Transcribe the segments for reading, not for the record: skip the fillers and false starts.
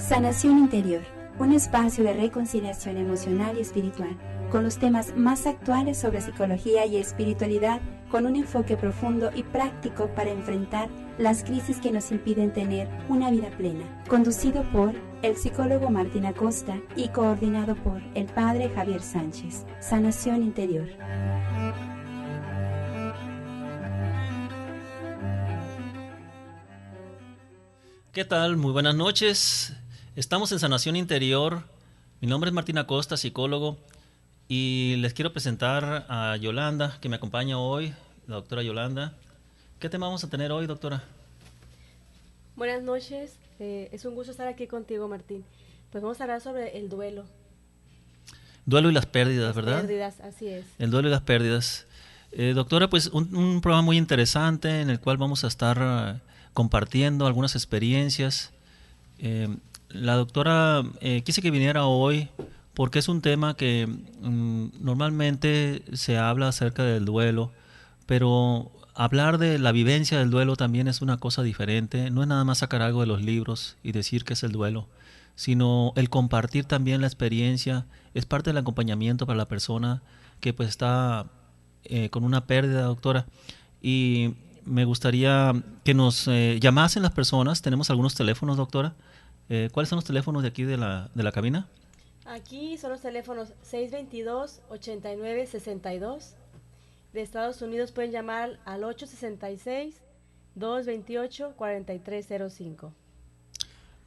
Sanación Interior, un espacio de reconciliación emocional y espiritual, con los temas más actuales sobre psicología y espiritualidad, con un enfoque profundo y práctico para enfrentar las crisis que nos impiden tener una vida plena. Conducido por el psicólogo Martín Acosta y coordinado por el padre Javier Sánchez. Sanación Interior. ¿Qué tal? Muy buenas noches. Estamos en Sanación Interior. Mi nombre es Martín Acosta, psicólogo, y les quiero presentar a Yolanda, que me acompaña hoy, la doctora Yolanda. ¿Qué tema vamos a tener hoy, doctora? Buenas noches. Es un gusto estar aquí contigo, Martín. Pues vamos a hablar sobre el duelo. Duelo y las pérdidas, ¿verdad? Las pérdidas, así es. El duelo y las pérdidas. Doctora, pues un programa muy interesante en el cual vamos a estar compartiendo algunas experiencias. La doctora quise que viniera hoy porque es un tema que normalmente se habla acerca del duelo, pero hablar de la vivencia del duelo también es una cosa diferente. No es nada más sacar algo de los libros y decir que es el duelo, sino el compartir también la experiencia. Es parte del acompañamiento para la persona que pues está con una pérdida, doctora. Y me gustaría que nos llamasen las personas. Tenemos algunos teléfonos, doctora. ¿Cuáles son los teléfonos de aquí de la cabina? Aquí son los teléfonos 622-8962. De Estados Unidos pueden llamar al 866-228-4305.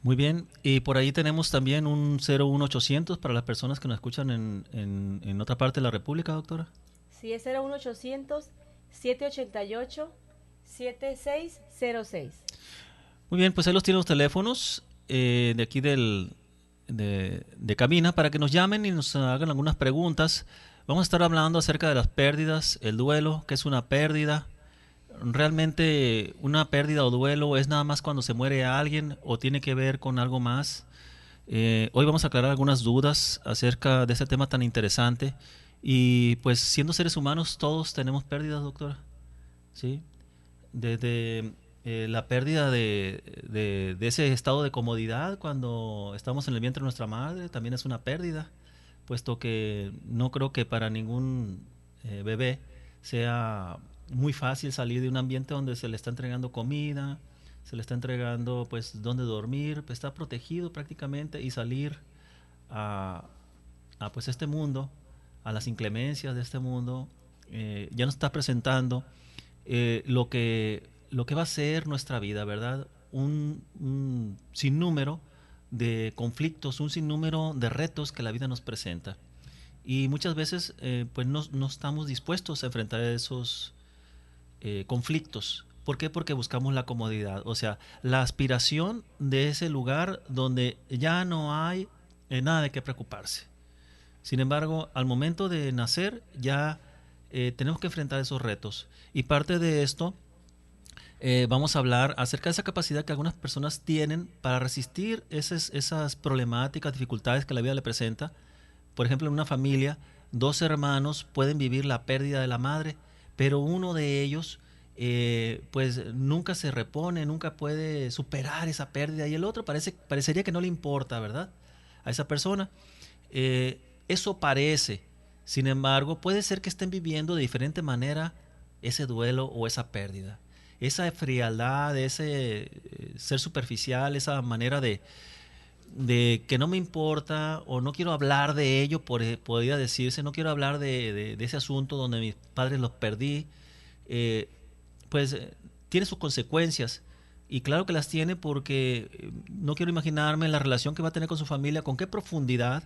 Muy bien. Y por ahí tenemos también un 01800 para las personas que nos escuchan en otra parte de la República, doctora. Sí, es 01800-788-7606. Muy bien, pues ahí los tienen los teléfonos de aquí de cabina para que nos llamen y nos hagan algunas preguntas. Vamos a estar hablando acerca de las pérdidas, el duelo, qué es una pérdida. ¿Realmente una pérdida o duelo es nada más cuando se muere alguien o tiene que ver con algo más? Hoy vamos a aclarar algunas dudas acerca de este tema tan interesante. Y pues siendo seres humanos todos tenemos pérdidas, doctora. ¿Sí? Desde la pérdida de ese estado de comodidad cuando estamos en el vientre de nuestra madre también es una pérdida, puesto que no creo que para ningún bebé sea muy fácil salir de un ambiente donde se le está entregando comida, se le está entregando pues dónde dormir, pues está protegido prácticamente, y salir a pues este mundo, a las inclemencias de este mundo, ya nos está presentando lo que va a ser nuestra vida, ¿verdad? Un sinnúmero de conflictos, un sinnúmero de retos que la vida nos presenta. Y muchas veces pues no estamos dispuestos a enfrentar esos conflictos. ¿Por qué? Porque buscamos la comodidad, o sea, la aspiración de ese lugar donde ya no hay nada de qué preocuparse. Sin embargo, al momento de nacer ya tenemos que enfrentar esos retos. Y parte de esto vamos a hablar acerca de esa capacidad que algunas personas tienen para resistir esas problemáticas, dificultades que la vida le presenta. Por ejemplo, en una familia, dos hermanos pueden vivir la pérdida de la madre, pero uno de ellos pues nunca se repone, nunca puede superar esa pérdida, y el otro parecería que no le importa, ¿verdad?, a esa persona. Eso parece. Sin embargo, puede ser que estén viviendo de diferente manera ese duelo o esa pérdida. Esa frialdad, ese ser superficial, esa manera de que no me importa o no quiero hablar de ello, podría decirse, no quiero hablar de ese asunto donde mis padres los perdí, tiene sus consecuencias. Y claro que las tiene, porque no quiero imaginarme la relación que va a tener con su familia, con qué profundidad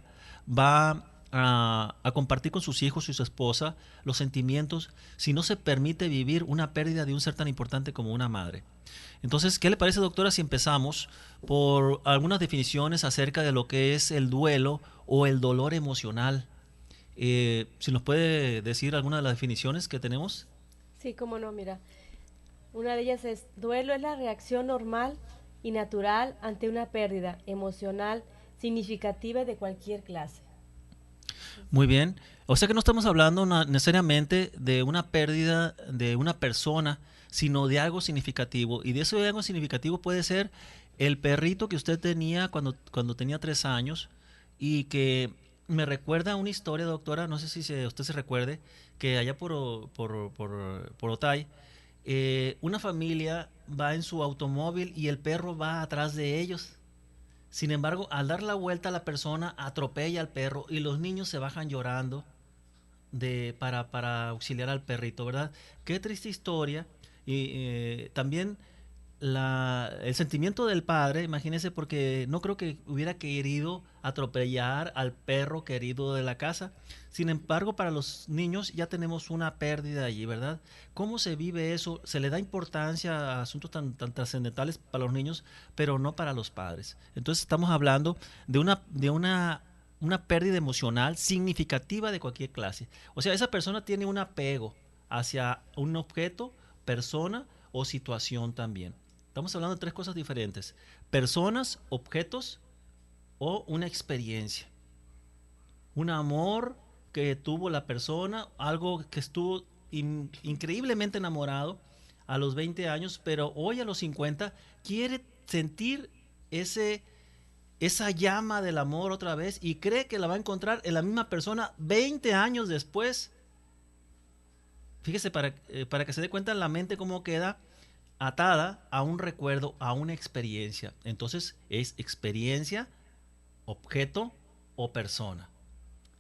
va a compartir con sus hijos y su esposa los sentimientos si no se permite vivir una pérdida de un ser tan importante como una madre. Entonces, ¿qué le parece, doctora, si empezamos por algunas definiciones acerca de lo que es el duelo o el dolor emocional? Si nos puede decir alguna de las definiciones que tenemos. Sí, cómo no, mira. Una de ellas es: duelo es la reacción normal y natural ante una pérdida emocional significativa de cualquier clase. Muy bien. O sea que no estamos hablando necesariamente de una pérdida de una persona, sino de algo significativo. Y de eso de algo significativo puede ser el perrito que usted tenía cuando tenía 3 años y que me recuerda una historia, doctora, no sé si usted se recuerde, que allá por Otay, una familia va en su automóvil y el perro va atrás de ellos. Sin embargo, al dar la vuelta la persona atropella al perro y los niños se bajan llorando para auxiliar al perrito, ¿verdad? Qué triste historia. Y también el sentimiento del padre, imagínese, porque no creo que hubiera querido atropellar al perro querido de la casa. Sin embargo, para los niños ya tenemos una pérdida allí, ¿verdad? ¿Cómo se vive eso? Se le da importancia a asuntos tan trascendentales para los niños, pero no para los padres. Entonces estamos hablando de una pérdida emocional significativa de cualquier clase. O sea, esa persona tiene un apego hacia un objeto, persona o situación también. Estamos hablando de tres cosas diferentes: personas, objetos o una experiencia. Un amor que tuvo la persona, algo que estuvo increíblemente enamorado a los 20 años, pero hoy a los 50 quiere sentir esa llama del amor otra vez y cree que la va a encontrar en la misma persona 20 años después. Fíjese, para que se dé cuenta la mente cómo queda atada a un recuerdo, a una experiencia. Entonces es experiencia, objeto o persona.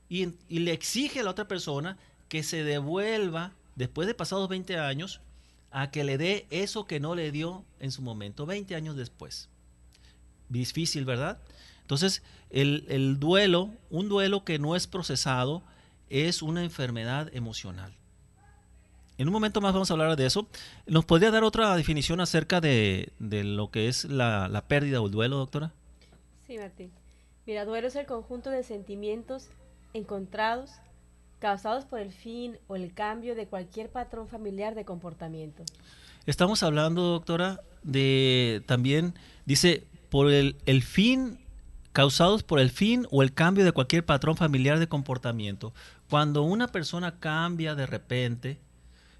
Y le exige a la otra persona que se devuelva, después de pasados 20 años, a que le dé eso que no le dio en su momento, 20 años después. Difícil, ¿verdad? Entonces, el duelo, un duelo que no es procesado, es una enfermedad emocional. En un momento más vamos a hablar de eso. ¿Nos podría dar otra definición acerca de lo que es la pérdida o el duelo, doctora? Sí, Martín. Mira, duelo es el conjunto de sentimientos encontrados causados por el fin o el cambio de cualquier patrón familiar de comportamiento. Estamos hablando, doctora, de también, dice, por el fin, causados por el fin o el cambio de cualquier patrón familiar de comportamiento. Cuando una persona cambia de repente.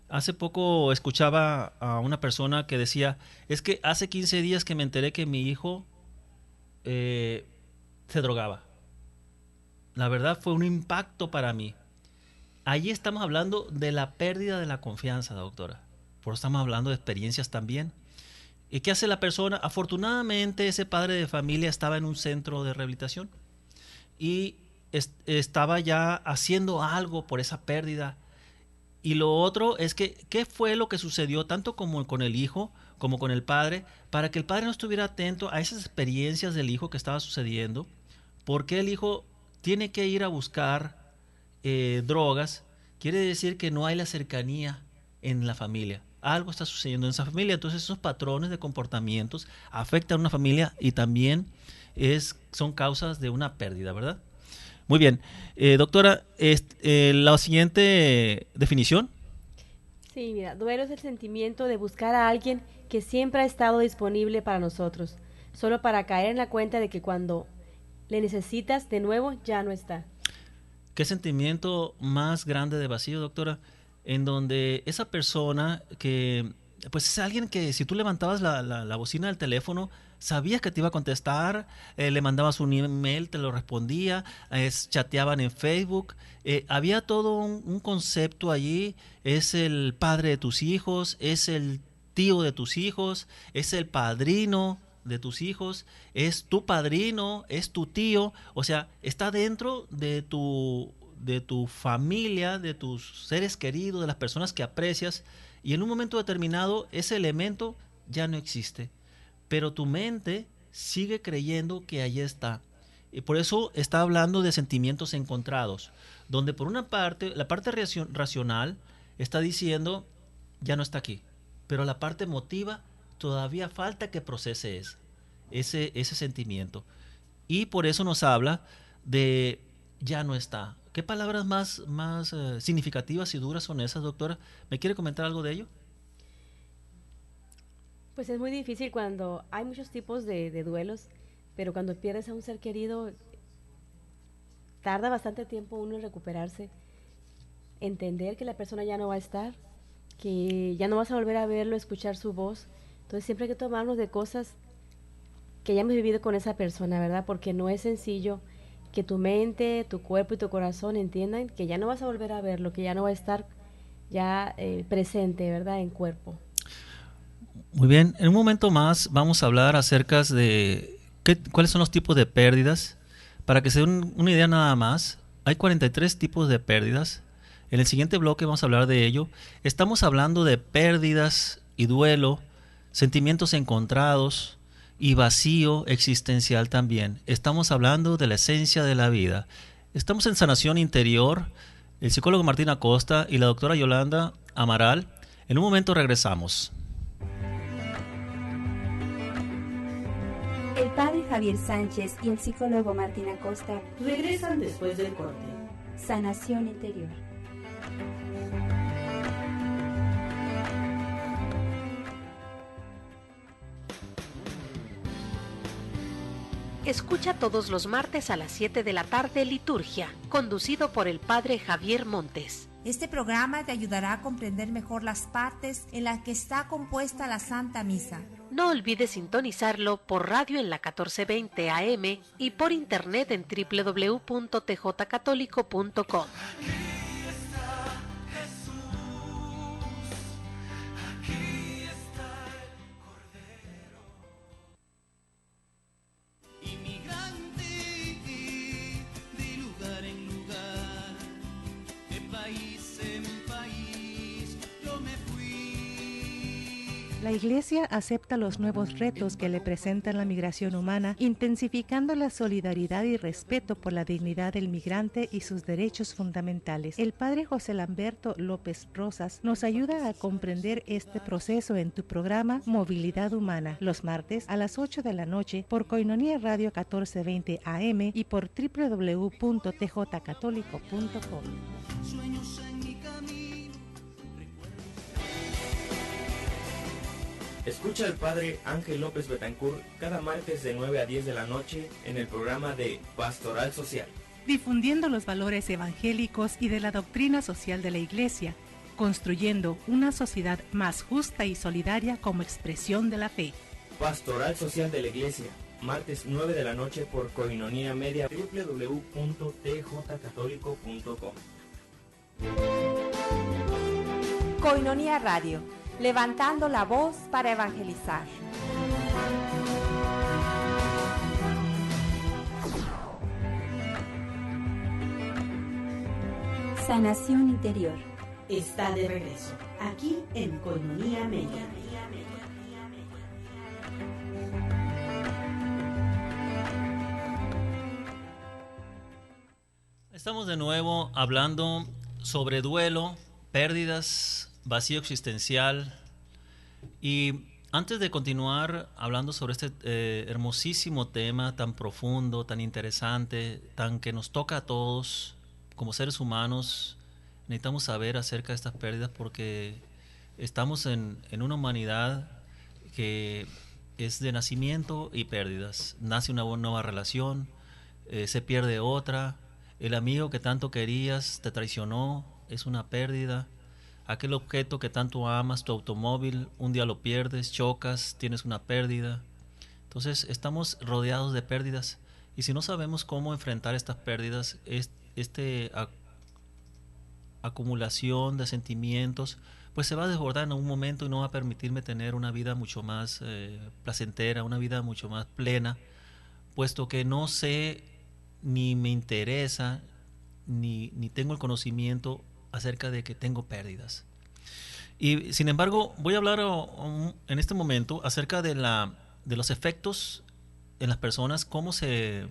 Hace poco escuchaba a una persona que decía, es que hace 15 días que me enteré que mi hijo se drogaba. La verdad fue un impacto para mí. Allí estamos hablando de la pérdida de la confianza, doctora. Por eso estamos hablando de experiencias también. ¿Y qué hace la persona? Afortunadamente ese padre de familia estaba en un centro de rehabilitación y estaba ya haciendo algo por esa pérdida. Y lo otro es que, ¿qué fue lo que sucedió tanto como con el hijo como con el padre, para que el padre no estuviera atento a esas experiencias del hijo que estaba sucediendo? Porque el hijo tiene que ir a buscar drogas? Quiere decir que no hay la cercanía en la familia. Algo está sucediendo en esa familia. Entonces esos patrones de comportamientos afectan a una familia y también son causas de una pérdida, ¿verdad? Muy bien. Doctora, la siguiente definición. Sí, mira, duelo es el sentimiento de buscar a alguien que siempre ha estado disponible para nosotros, solo para caer en la cuenta de que cuando le necesitas de nuevo ya no está. ¿Qué sentimiento más grande de vacío, doctora? En donde esa persona que, pues es alguien que si tú levantabas la bocina del teléfono, sabías que te iba a contestar, le mandabas un email, te lo respondía, chateaban en Facebook, había todo un concepto allí. Es el padre de tus hijos, es el tío de tus hijos, es el padrino de tus hijos, es tu padrino, es tu tío, o sea, está dentro de tu familia, de tus seres queridos, de las personas que aprecias, y en un momento determinado ese elemento ya no existe, pero tu mente sigue creyendo que allí está. Y por eso está hablando de sentimientos encontrados, donde por una parte, la parte racional está diciendo, ya no está aquí, pero la parte emotiva todavía falta que procese ese sentimiento. Y por eso nos habla de ya no está. ¿Qué palabras más significativas y duras son esas, doctora? ¿Me quiere comentar algo de ello? Pues es muy difícil cuando hay muchos tipos de duelos, pero cuando pierdes a un ser querido, tarda bastante tiempo uno en recuperarse, entender que la persona ya no va a estar, que ya no vas a volver a verlo, escuchar su voz. Entonces siempre hay que tomarnos de cosas que hayamos vivido con esa persona, ¿verdad? Porque no es sencillo que tu mente, tu cuerpo y tu corazón entiendan que ya no vas a volver a verlo, que ya no va a estar ya presente, ¿verdad? En cuerpo. Muy bien, en un momento más vamos a hablar acerca de cuáles son los tipos de pérdidas. Para que se den una idea nada más, hay 43 tipos de pérdidas. En el siguiente bloque vamos a hablar de ello. Estamos hablando de pérdidas y duelo, sentimientos encontrados y vacío existencial también. Estamos hablando de la esencia de la vida. Estamos en Sanación Interior, el psicólogo Martín Acosta y la doctora Yolanda Amaral. En un momento regresamos. El padre Javier Sánchez y el psicólogo Martín Acosta regresan después del corte. Sanación Interior. Escucha todos los martes a las 7 de la tarde Liturgia, conducido por el padre Javier Montes. Este programa te ayudará a comprender mejor las partes en las que está compuesta la Santa Misa. No olvides sintonizarlo por radio en la 1420 AM y por internet en www.tjcatólico.com. La Iglesia acepta los nuevos retos que le presentan la migración humana, intensificando la solidaridad y respeto por la dignidad del migrante y sus derechos fundamentales. El padre José Lamberto López Rosas nos ayuda a comprender este proceso en tu programa Movilidad Humana, los martes a las 8 de la noche por Koinonia Radio 1420 AM y por www.tjcatólico.com. Escucha al padre Ángel López Betancourt cada martes de 9 a 10 de la noche en el programa de Pastoral Social. Difundiendo los valores evangélicos y de la doctrina social de la Iglesia, construyendo una sociedad más justa y solidaria como expresión de la fe. Pastoral Social de la Iglesia, martes 9 de la noche por Koinonia Media, www.tjcatólico.com. Koinonia Radio, levantando la voz para evangelizar. Sanación Interior. Está de regreso, aquí en Koinonia Media. Estamos de nuevo hablando sobre duelo, pérdidas, vacío existencial. Y antes de continuar hablando sobre este hermosísimo tema tan profundo, tan interesante, tan que nos toca a todos como seres humanos, necesitamos saber acerca de estas pérdidas porque estamos en una humanidad que es de nacimiento y pérdidas. Nace una nueva relación, se pierde otra, el amigo que tanto querías te traicionó, es una pérdida. Aquel objeto que tanto amas, tu automóvil, un día lo pierdes, chocas, tienes una pérdida. Entonces estamos rodeados de pérdidas y si no sabemos cómo enfrentar estas pérdidas, acumulación de sentimientos, pues se va a desbordar en algún momento y no va a permitirme tener una vida mucho más placentera, una vida mucho más plena, puesto que no sé, ni me interesa, ni tengo el conocimiento acerca de que tengo pérdidas. Y sin embargo, voy a hablar en este momento acerca de los efectos en las personas, cómo se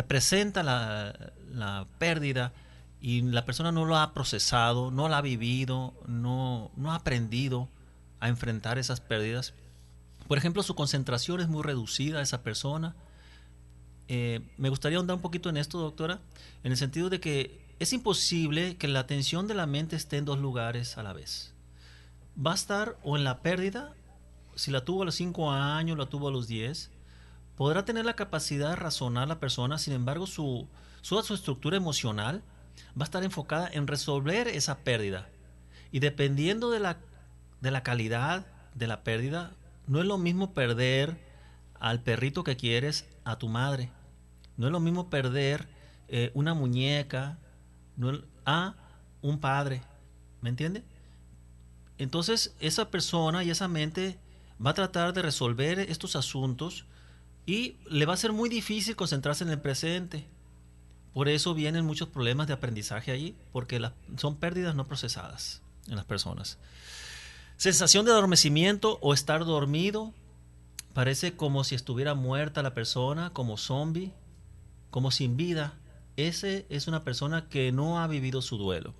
presenta la pérdida y la persona no lo ha procesado, no la ha vivido, no ha aprendido a enfrentar esas pérdidas. Por ejemplo, su concentración es muy reducida, esa persona. Me gustaría ahondar un poquito en esto, doctora, en el sentido de que es imposible que la atención de la mente esté en dos lugares a la vez. Va a estar o en la pérdida, si la tuvo a los 5 años, la tuvo a los 10, podrá tener la capacidad de razonar la persona, sin embargo su estructura emocional va a estar enfocada en resolver esa pérdida. Y dependiendo de la calidad de la pérdida, no es lo mismo perder al perrito que quieres a tu madre. No es lo mismo perder una muñeca a un padre. ¿Me entiende? Entonces, esa persona y esa mente va a tratar de resolver estos asuntos y le va a ser muy difícil concentrarse en el presente. Por eso vienen muchos problemas de aprendizaje allí, porque son pérdidas no procesadas en las personas. Sensación de adormecimiento o estar dormido. Parece como si estuviera muerta la persona, como zombie, como sin vida. Ese es una persona que no ha vivido su duelo.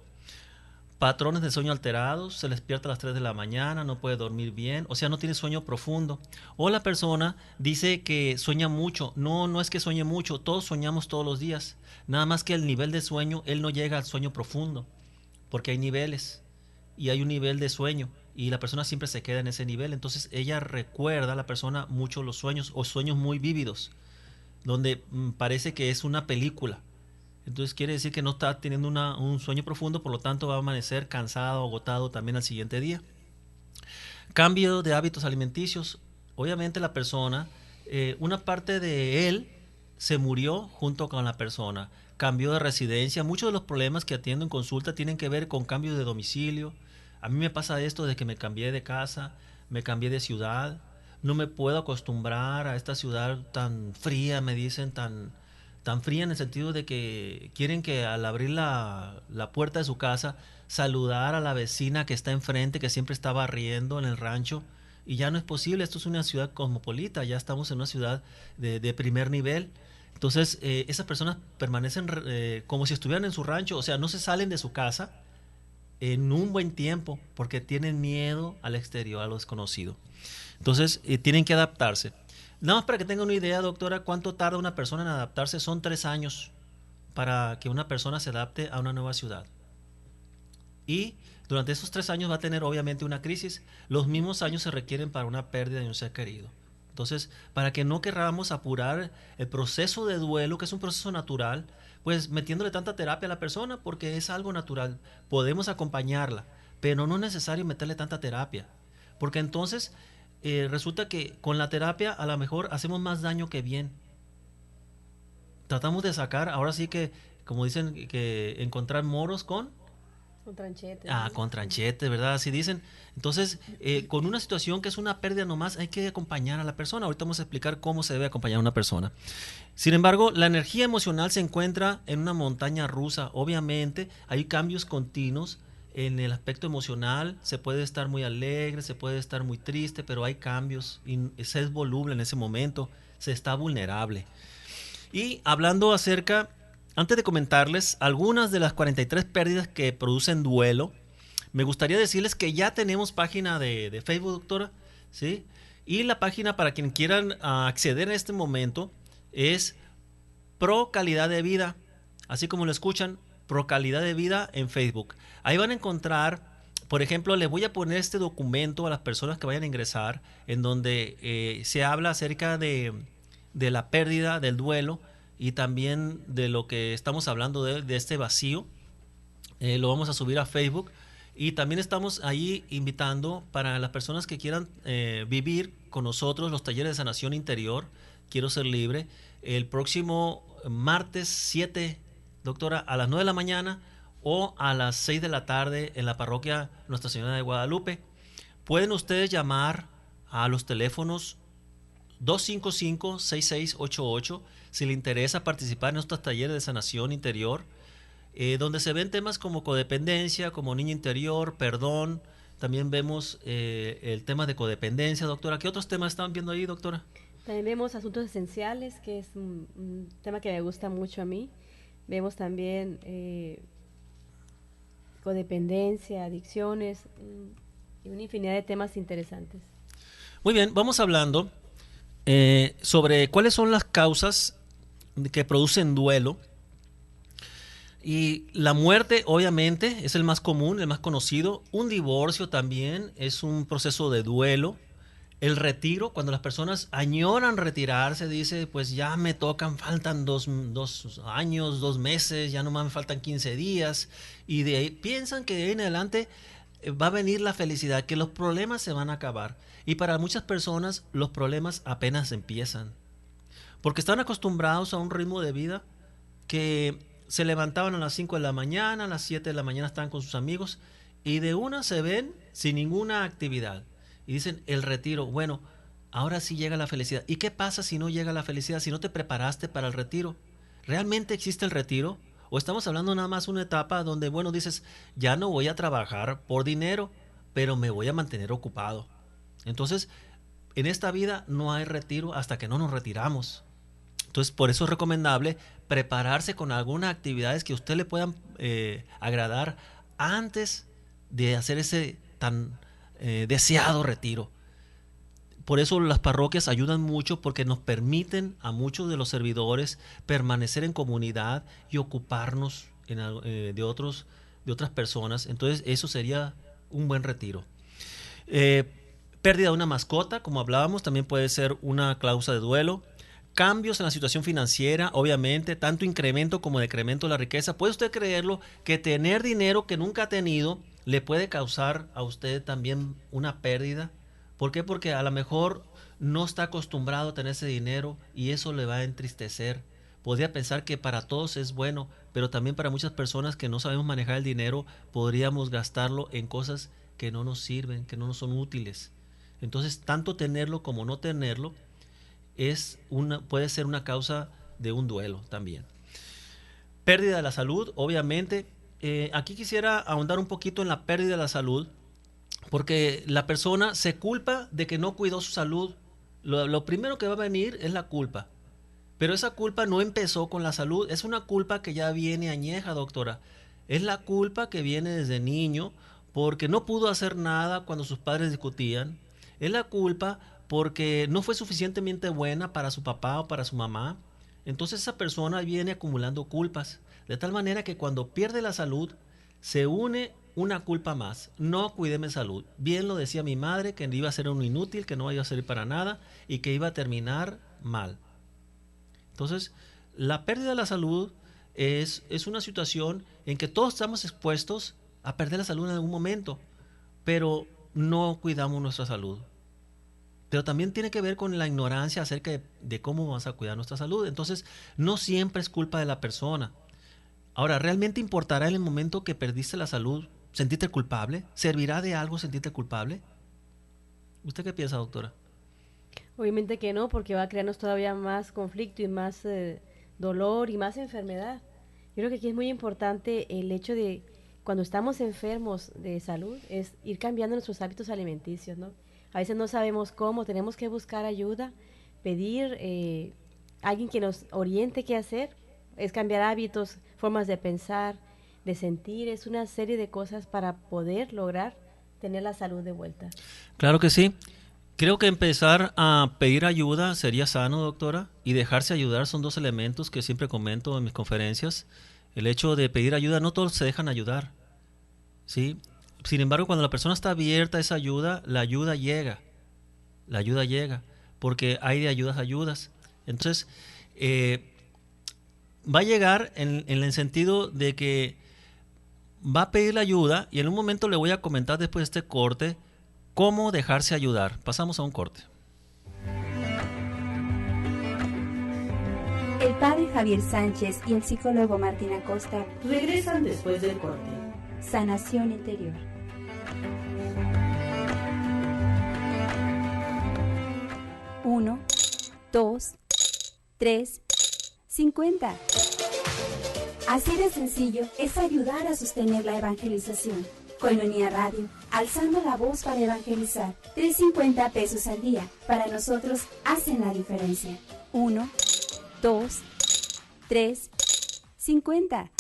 Patrones de sueño alterados, se despierta a las 3 de la mañana, no puede dormir bien, o sea, no tiene sueño profundo. O la persona dice que sueña mucho. No es que sueñe mucho, todos soñamos todos los días. Nada más que el nivel de sueño, él no llega al sueño profundo, porque hay niveles y hay un nivel de sueño y la persona siempre se queda en ese nivel. Entonces ella recuerda a la persona mucho los sueños o sueños muy vívidos, donde parece que es una película. Entonces quiere decir que no está teniendo un sueño profundo, por lo tanto va a amanecer cansado, agotado también al siguiente día. Cambio de hábitos alimenticios. Obviamente la persona, una parte de él se murió junto con la persona. Cambió de residencia. Muchos de los problemas que atiendo en consulta tienen que ver con cambios de domicilio. A mí me pasa esto de que me cambié de casa, me cambié de ciudad. No me puedo acostumbrar a esta ciudad tan fría, me dicen, tan fría en el sentido de que quieren que al abrir la puerta de su casa saludar a la vecina que está enfrente, que siempre está barriendo en el rancho, y ya no es posible. Esto es una ciudad cosmopolita, ya estamos en una ciudad de primer nivel. Entonces esas personas permanecen como si estuvieran en su rancho, o sea, no se salen de su casa en un buen tiempo porque tienen miedo al exterior, a lo desconocido. Entonces tienen que adaptarse. Nada más para que tengan una idea, doctora, cuánto tarda una persona en adaptarse. Son 3 años para que una persona se adapte a una nueva ciudad. Y durante esos 3 años va a tener obviamente una crisis. Los mismos años se requieren para una pérdida de un ser querido. Entonces, para que no querramos apurar el proceso de duelo, que es un proceso natural, pues metiéndole tanta terapia a la persona, porque es algo natural. Podemos acompañarla, pero no es necesario meterle tanta terapia, porque entonces resulta que con la terapia a lo mejor hacemos más daño que bien. Tratamos de sacar, ahora sí que, como dicen, que encontrar moros con tranchete. Con tranchete, ¿verdad? Así dicen. Entonces, con una situación que es una pérdida nomás, hay que acompañar a la persona. Ahorita vamos a explicar cómo se debe acompañar a una persona. Sin embargo, la energía emocional se encuentra en una montaña rusa. Obviamente, hay cambios continuos en el aspecto emocional. Se puede estar muy alegre, se puede estar muy triste, pero hay cambios y se es voluble en ese momento, se está vulnerable. Y hablando acerca, antes de comentarles algunas de las 43 pérdidas que producen duelo, me gustaría decirles que ya tenemos página de Facebook, doctora, ¿sí? Y la página, para quien quieran acceder en este momento, es Pro Calidad de Vida, así como lo escuchan, Pro Calidad de Vida en Facebook. Ahí van a encontrar, por ejemplo, les voy a poner este documento a las personas que vayan a ingresar, en donde se habla acerca de la pérdida, del duelo, y también de lo que estamos hablando de este vacío. Lo vamos a subir a Facebook, y también estamos ahí invitando para las personas que quieran vivir con nosotros los talleres de sanación interior. Quiero ser libre, el próximo martes 7, doctora, a las 9 de la mañana o a las 6 de la tarde en la parroquia Nuestra Señora de Guadalupe. Pueden ustedes llamar a los teléfonos 255-6688 si le interesa participar en estos talleres de sanación interior, donde se ven temas como codependencia, como niño interior, perdón. También vemos el tema de codependencia, doctora. ¿Qué otros temas están viendo ahí, doctora? También vemos asuntos esenciales, que es un tema que me gusta mucho a mí. Vemos también codependencia, adicciones y una infinidad de temas interesantes. Muy bien, vamos hablando sobre cuáles son las causas que producen duelo. Y la muerte, obviamente, es el más común, el más conocido. Un divorcio también es un proceso de duelo. El retiro, cuando las personas añoran retirarse, dice, pues ya me tocan, faltan 2 años, 2 meses, ya nomás me faltan 15 días. Y de ahí piensan que de ahí en adelante va a venir la felicidad, que los problemas se van a acabar. Y para muchas personas los problemas apenas empiezan, porque están acostumbrados a un ritmo de vida que se levantaban a las 5 de la mañana, a las 7 de la mañana estaban con sus amigos y de una se ven sin ninguna actividad. Y dicen, el retiro, bueno, ahora sí llega la felicidad. ¿Y qué pasa si no llega la felicidad, si no te preparaste para el retiro? ¿Realmente existe el retiro? ¿O estamos hablando nada más una etapa donde, bueno, dices, ya no voy a trabajar por dinero, pero me voy a mantener ocupado? Entonces, en esta vida no hay retiro hasta que no nos retiramos. Entonces, por eso es recomendable prepararse con algunas actividades que a usted le puedan agradar antes de hacer ese tan deseado retiro. Por eso las parroquias ayudan mucho, porque nos permiten a muchos de los servidores permanecer en comunidad y ocuparnos de otras personas. Entonces eso sería un buen retiro. Pérdida de una mascota, como hablábamos, también puede ser una causa de duelo. Cambios en la situación financiera, obviamente, tanto incremento como decremento de la riqueza. ¿Puede usted creerlo que tener dinero que nunca ha tenido le puede causar a usted también una pérdida? ¿Por qué? Porque a lo mejor no está acostumbrado a tener ese dinero y eso le va a entristecer. Podría pensar que para todos es bueno, pero también para muchas personas que no sabemos manejar el dinero, podríamos gastarlo en cosas que no nos sirven, que no nos son útiles. Entonces, tanto tenerlo como no tenerlo puede ser una causa de un duelo también. Pérdida de la salud, obviamente. Aquí quisiera ahondar un poquito en la pérdida de la salud, porque la persona se culpa de que no cuidó su salud. Lo primero que va a venir es la culpa. Pero esa culpa no empezó con la salud. Es una culpa que ya viene añeja, doctora. Es la culpa que viene desde niño porque no pudo hacer nada cuando sus padres discutían. Es la culpa porque no fue suficientemente buena para su papá o para su mamá. Entonces esa persona viene acumulando culpas. De tal manera que cuando pierde la salud, se une una culpa más. No cuidé mi salud. Bien lo decía mi madre, que iba a ser un inútil, que no iba a servir para nada y que iba a terminar mal. Entonces, la pérdida de la salud es una situación en que todos estamos expuestos a perder la salud en algún momento, pero no cuidamos nuestra salud. Pero también tiene que ver con la ignorancia acerca de cómo vamos a cuidar nuestra salud. Entonces, no siempre es culpa de la persona. Ahora, ¿realmente importará en el momento que perdiste la salud sentirte culpable? ¿Servirá de algo sentirte culpable? ¿Usted qué piensa, doctora? Obviamente que no, porque va a crearnos todavía más conflicto y más dolor y más enfermedad. Yo creo que aquí es muy importante el hecho de, cuando estamos enfermos de salud, es ir cambiando nuestros hábitos alimenticios, ¿no? A veces no sabemos cómo, tenemos que buscar ayuda, pedir a alguien que nos oriente qué hacer. Es cambiar hábitos, formas de pensar, de sentir, es una serie de cosas para poder lograr tener la salud de vuelta. Claro que sí. Creo que empezar a pedir ayuda sería sano, doctora, y dejarse ayudar son dos elementos que siempre comento en mis conferencias. El hecho de pedir ayuda, no todos se dejan ayudar, ¿sí? Sin embargo, cuando la persona está abierta a esa ayuda, la ayuda llega, porque hay de ayudas a ayudas. Entonces, va a llegar en el sentido de que va a pedir la ayuda y en un momento le voy a comentar después de este corte cómo dejarse ayudar. Pasamos a un corte. El padre Javier Sánchez y el psicólogo Martín Acosta regresan después del corte. Sanación interior. Uno, 2, 3, 50. Así de sencillo es ayudar a sostener la evangelización. Koinonia Radio, alzando la voz para evangelizar. 3.50 pesos al día. Para nosotros hacen la diferencia. 1, 2, 3, 50.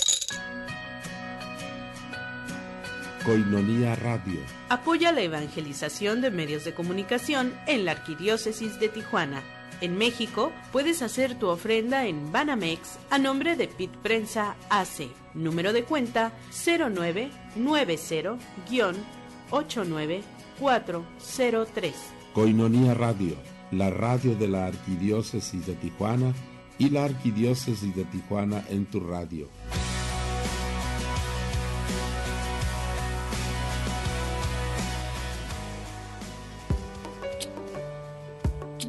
Koinonia Radio. Apoya la evangelización de medios de comunicación en la Arquidiócesis de Tijuana. En México, puedes hacer tu ofrenda en Banamex a nombre de PIT Prensa AC. Número de cuenta 0990-89403. Koinonia Radio, la radio de la Arquidiócesis de Tijuana y la Arquidiócesis de Tijuana en tu radio.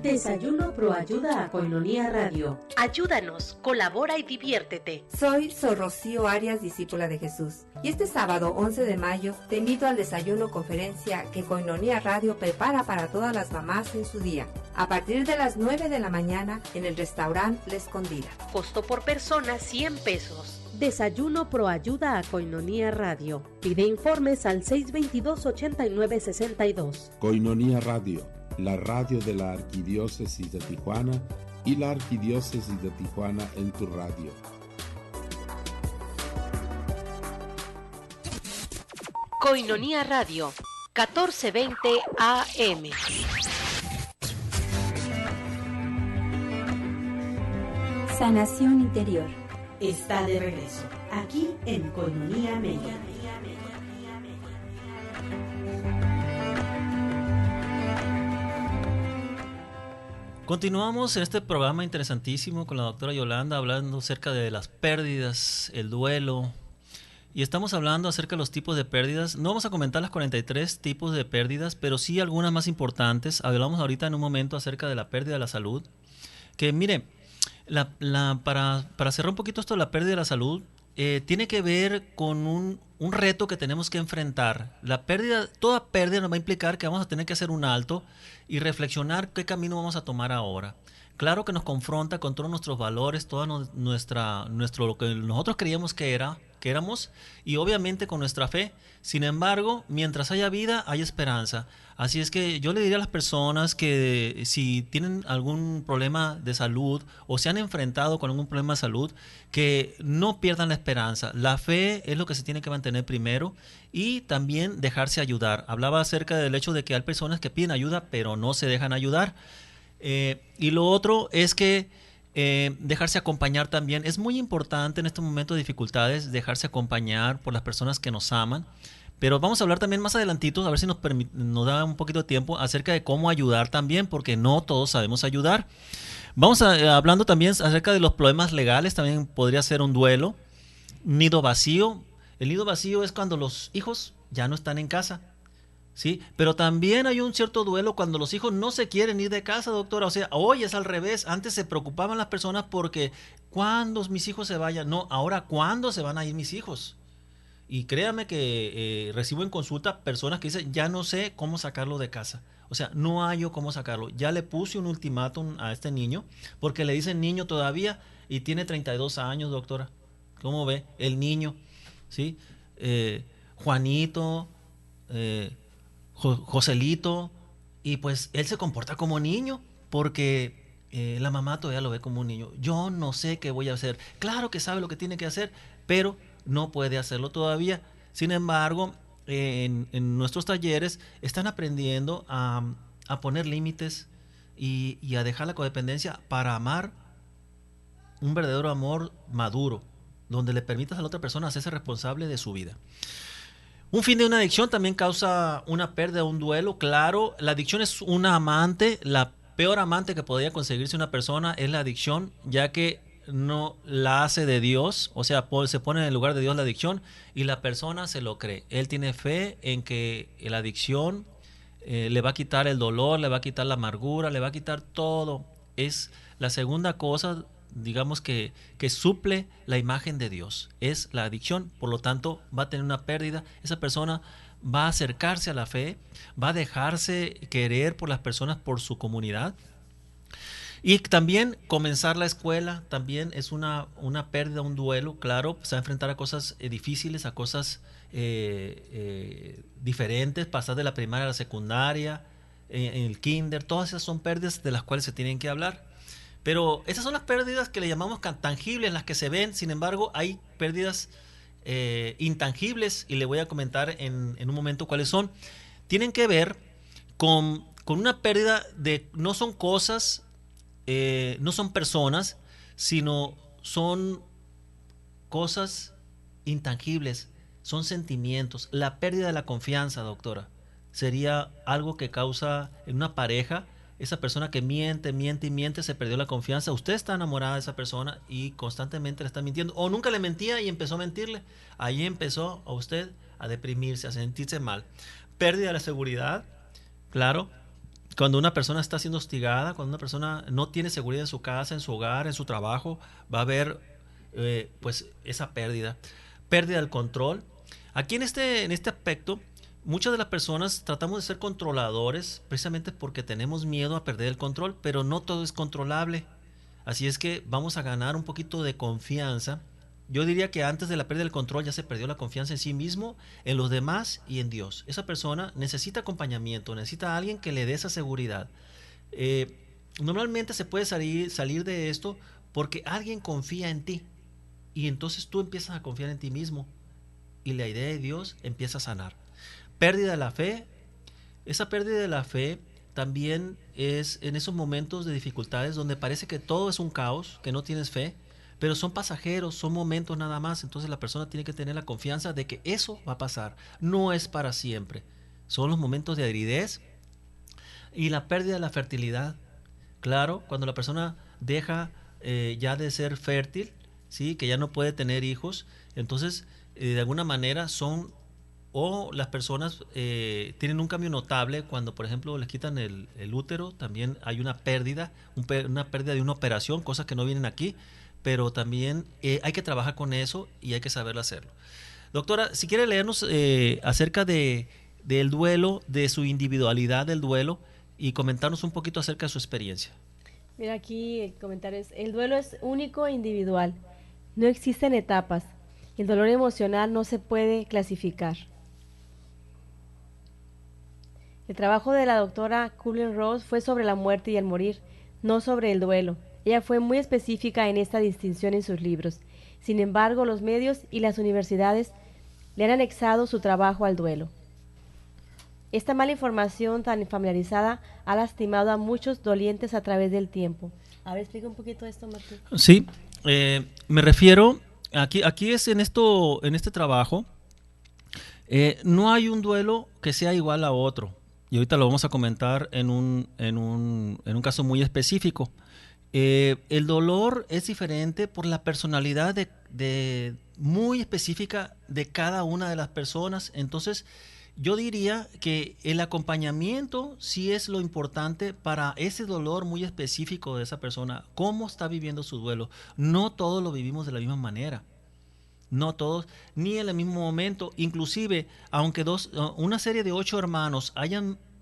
Desayuno Proayuda a Koinonia Radio. Ayúdanos, colabora y diviértete. Soy Sor Rocío Arias, discípula de Jesús. Y este sábado 11 de mayo te invito al desayuno conferencia que Koinonia Radio prepara para todas las mamás en su día. A partir de las 9 de la mañana en el restaurante La Escondida. Costo por persona 100 pesos. Desayuno Proayuda a Koinonia Radio. Pide informes al 622-8962. Koinonia Radio, la radio de la Arquidiócesis de Tijuana y la Arquidiócesis de Tijuana en tu radio. Koinonia Radio, 1420 AM. Sanación interior. Está de regreso, aquí en Koinonia Media. Continuamos en este programa interesantísimo con la doctora Yolanda hablando acerca de las pérdidas, el duelo. Y estamos hablando acerca de los tipos de pérdidas. No vamos a comentar las 43 tipos de pérdidas, pero sí algunas más importantes. Hablamos ahorita en un momento acerca de la pérdida de la salud. Que mire, para cerrar un poquito esto de la pérdida de la salud, tiene que ver con un reto que tenemos que enfrentar. Toda pérdida nos va a implicar que vamos a tener que hacer un alto y reflexionar qué camino vamos a tomar ahora. Claro que nos confronta con todos nuestros valores, toda lo que nosotros creíamos que éramos, y obviamente con nuestra fe. Sin embargo, mientras haya vida, hay esperanza. Así es que yo le diría a las personas que si tienen algún problema de salud o se han enfrentado con algún problema de salud, que no pierdan la esperanza. La fe es lo que se tiene que mantener primero y también dejarse ayudar. Hablaba acerca del hecho de que hay personas que piden ayuda pero no se dejan ayudar. Y lo otro es que dejarse acompañar también. Es muy importante en este momento de dificultades dejarse acompañar por las personas que nos aman. Pero vamos a hablar también más adelantito, a ver si nos da un poquito de tiempo acerca de cómo ayudar también, porque no todos sabemos ayudar. Vamos hablando también acerca de los problemas legales, también podría ser un duelo. Nido vacío. El nido vacío es cuando los hijos ya no están en casa. ¿Sí? Pero también hay un cierto duelo cuando los hijos no se quieren ir de casa, doctora. O sea, hoy es al revés. Antes se preocupaban las personas porque ¿cuándo mis hijos se vayan? No, ahora ¿cuándo se van a ir mis hijos? Y créame que recibo en consulta personas que dicen, ya no sé cómo sacarlo de casa. O sea, no hallo cómo sacarlo. Ya le puse un ultimátum a este niño porque le dicen niño todavía y tiene 32 años, doctora. ¿Cómo ve? El niño, ¿sí? Juanito, Joselito, y pues él se comporta como niño porque la mamá todavía lo ve como un niño. Yo no sé qué voy a hacer. Claro que sabe lo que tiene que hacer, pero no puede hacerlo todavía. Sin embargo, en nuestros talleres están aprendiendo a poner límites y a dejar la codependencia para amar un verdadero amor maduro, donde le permitas a la otra persona hacerse responsable de su vida. Un fin de una adicción también causa una pérdida, un duelo. Claro, la adicción es una amante. La peor amante que podría conseguirse una persona es la adicción, ya que no la hace de Dios. O sea, se pone en el lugar de Dios la adicción y la persona se lo cree. Él tiene fe en que la adicción le va a quitar el dolor, le va a quitar la amargura, le va a quitar todo. Es la segunda cosa, digamos, que suple la imagen de Dios, es la adicción. Por lo tanto, va a tener una pérdida. Esa persona va a acercarse a la fe, va a dejarse querer por las personas, por su comunidad. Y también comenzar la escuela también es una pérdida, un duelo. Claro, se va a enfrentar a cosas difíciles, a cosas diferentes, pasar de la primaria a la secundaria, en el kinder. Todas esas son pérdidas de las cuales se tienen que hablar. Pero esas son las pérdidas que le llamamos tangibles, las que se ven. Sin embargo, hay pérdidas intangibles y le voy a comentar en un momento cuáles son. Tienen que ver con una pérdida de, no son cosas, no son personas, sino son cosas intangibles, son sentimientos. La pérdida de la confianza, doctora, sería algo que causa en una pareja. Esa persona que miente, se perdió la confianza. Usted está enamorada de esa persona y constantemente le está mintiendo. O nunca le mentía y empezó a mentirle. Ahí empezó a usted a deprimirse, a sentirse mal. Pérdida de la seguridad, claro. Cuando una persona está siendo hostigada, cuando una persona no tiene seguridad en su casa, en su hogar, en su trabajo, va a haber pues esa pérdida del control. Aquí en este aspecto, muchas de las personas tratamos de ser controladores precisamente porque tenemos miedo a perder el control, pero no todo es controlable. Así es que vamos a ganar un poquito de confianza. Yo diría que antes de la pérdida del control ya se perdió la confianza en sí mismo, en los demás y en Dios. Esa persona necesita acompañamiento, necesita a alguien que le dé esa seguridad. Normalmente se puede salir de esto porque alguien confía en ti y entonces tú empiezas a confiar en ti mismo y la idea de Dios empieza a sanar. Pérdida de la fe. Esa pérdida de la fe también es en esos momentos de dificultades donde parece que todo es un caos, que no tienes fe, pero son pasajeros, son momentos nada más. Entonces la persona tiene que tener la confianza de que eso va a pasar, no es para siempre. Son los momentos de aridez y la pérdida de la fertilidad. Claro, cuando la persona deja ya de ser fértil, ¿sí? Que ya no puede tener hijos, entonces de alguna manera las personas tienen un cambio notable cuando, por ejemplo, les quitan el útero. También hay una pérdida de una operación, cosas que no vienen aquí, pero también hay que trabajar con eso y hay que saber hacerlo. Doctora, si quiere leernos acerca del duelo, de su individualidad del duelo y comentarnos un poquito acerca de su experiencia. Mira, aquí el comentario es: el duelo es único e individual, no existen etapas, el dolor emocional no se puede clasificar. El trabajo de la doctora Kubler-Ross fue sobre la muerte y el morir, no sobre el duelo. Ella fue muy específica en esta distinción en sus libros. Sin embargo, los medios y las universidades le han anexado su trabajo al duelo. Esta mala información tan familiarizada ha lastimado a muchos dolientes a través del tiempo. A ver, explica un poquito esto, Martín. Sí, me refiero, aquí es en este trabajo, no hay un duelo que sea igual a otro. Y ahorita lo vamos a comentar en un caso muy específico. El dolor es diferente por la personalidad muy específica de cada una de las personas. Entonces, yo diría que el acompañamiento sí es lo importante para ese dolor muy específico de esa persona. ¿Cómo está viviendo su duelo? No todos lo vivimos de la misma manera. No todos, ni en el mismo momento. Inclusive, aunque una serie de 8 hermanos